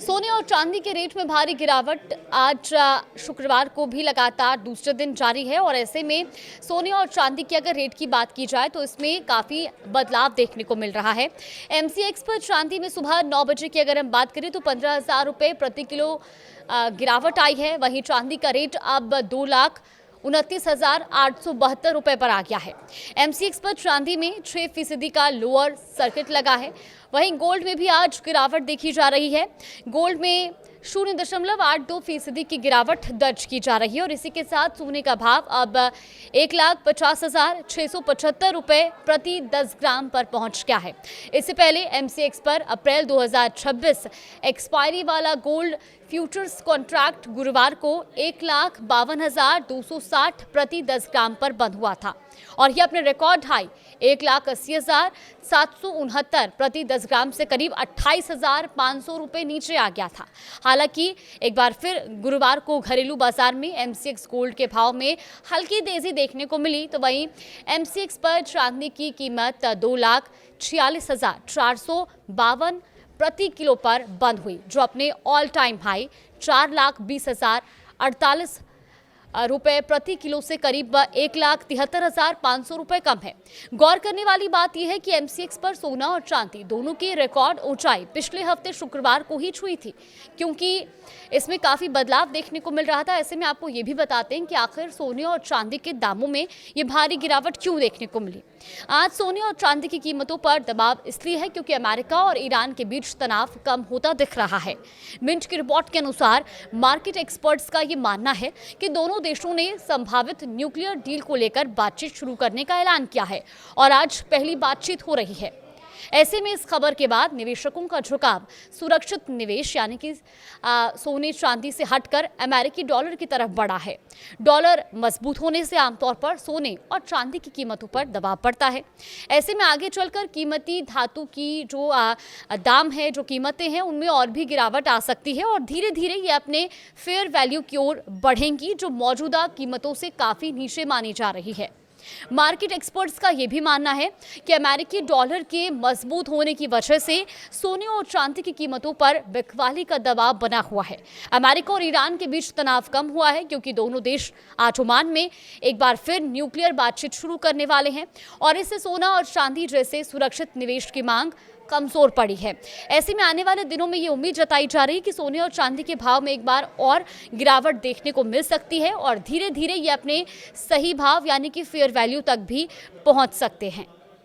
सोने और चांदी के रेट में भारी गिरावट आज शुक्रवार को भी लगातार दूसरे दिन जारी है और ऐसे में सोने और चांदी की अगर रेट की बात की जाए तो इसमें काफ़ी बदलाव देखने को मिल रहा है। एमसीएक्स पर चांदी में सुबह 9 बजे की अगर हम बात करें तो 15,000 रुपये प्रति किलो गिरावट आई है। वहीं चांदी का रेट अब 2,29,872 रुपये पर आ गया है। एमसीएक्स पर चांदी में 6% का लोअर सर्किट लगा है। वहीं गोल्ड में भी आज गिरावट देखी जा रही है। गोल्ड में 0.82% की गिरावट दर्ज की जा रही है और इसी के साथ सोने का भाव अब 1,50,675 रुपये प्रति 10 ग्राम पर पहुंच गया है। इससे पहले एमसीएक्स पर अप्रैल 2026 एक्सपायरी वाला गोल्ड फ्यूचर्स कॉन्ट्रैक्ट गुरुवार को 1,52,260 प्रति 10 ग्राम पर बंद हुआ था और यह अपने रिकॉर्ड हाई 1,80,769 प्रति 10 ग्राम से करीब 28,500 रुपये नीचे आ गया था। हालांकि एक बार फिर गुरुवार को घरेलू बाजार में एमसीएक्स गोल्ड के भाव में हल्की तेजी देखने को मिली, तो वहीं एमसीएक्स पर चांदी की कीमत 2,46,452 प्रति किलो पर बंद हुई, जो अपने ऑल टाइम हाई 4,20,048 रुपए प्रति किलो से करीब 1,73,500 रुपए कम है। गौर करने वाली बात यह है कि एमसीएक्स पर सोना और चांदी दोनों की रिकॉर्ड ऊंचाई पिछले हफ्ते शुक्रवार को ही छुई थी, क्योंकि इसमें काफी बदलाव देखने को मिल रहा था। ऐसे में आपको ये भी बताते हैं कि आखिर सोने और चांदी के दामों में ये भारी गिरावट क्यों देखने को मिली। आज सोने और चांदी की कीमतों पर दबाव इसलिए है क्योंकि अमेरिका और ईरान के बीच तनाव कम होता दिख रहा है। मिंट की रिपोर्ट के अनुसार मार्केट एक्सपर्ट्स का ये मानना है कि दोनों देशों ने संभावित न्यूक्लियर डील को लेकर बातचीत शुरू करने का ऐलान किया है और आज पहली बातचीत हो रही है। ऐसे में इस खबर के बाद निवेशकों का झुकाव सुरक्षित निवेश यानी कि सोने चांदी से हटकर अमेरिकी डॉलर की तरफ बढ़ा है। डॉलर मजबूत होने से आमतौर पर सोने और चांदी की कीमतों पर दबाव पड़ता है। ऐसे में आगे चलकर कीमती धातु की जो दाम है, जो कीमतें हैं, उनमें और भी गिरावट आ सकती है और धीरे धीरे ये अपने फेयर वैल्यू की ओर बढ़ेंगी, जो मौजूदा कीमतों से काफ़ी नीचे मानी जा रही है। मार्केट एक्सपर्ट्स का यह भी मानना है कि अमेरिकी डॉलर के मजबूत होने की वजह से सोने और चांदी की कीमतों पर बिकवाली का दबाव बना हुआ है। अमेरिका और ईरान के बीच तनाव कम हुआ है क्योंकि दोनों देश आज ओमान में एक बार फिर न्यूक्लियर बातचीत शुरू करने वाले हैं और इससे सोना और चांदी जैसे सुरक्षित निवेश की मांग कमजोर पड़ी है। ऐसे में आने वाले दिनों में ये उम्मीद जताई जा रही है कि सोने और चांदी के भाव में एक बार और गिरावट देखने को मिल सकती है और धीरे धीरे ये अपने सही भाव यानी कि फेयर वैल्यू तक भी पहुंच सकते हैं।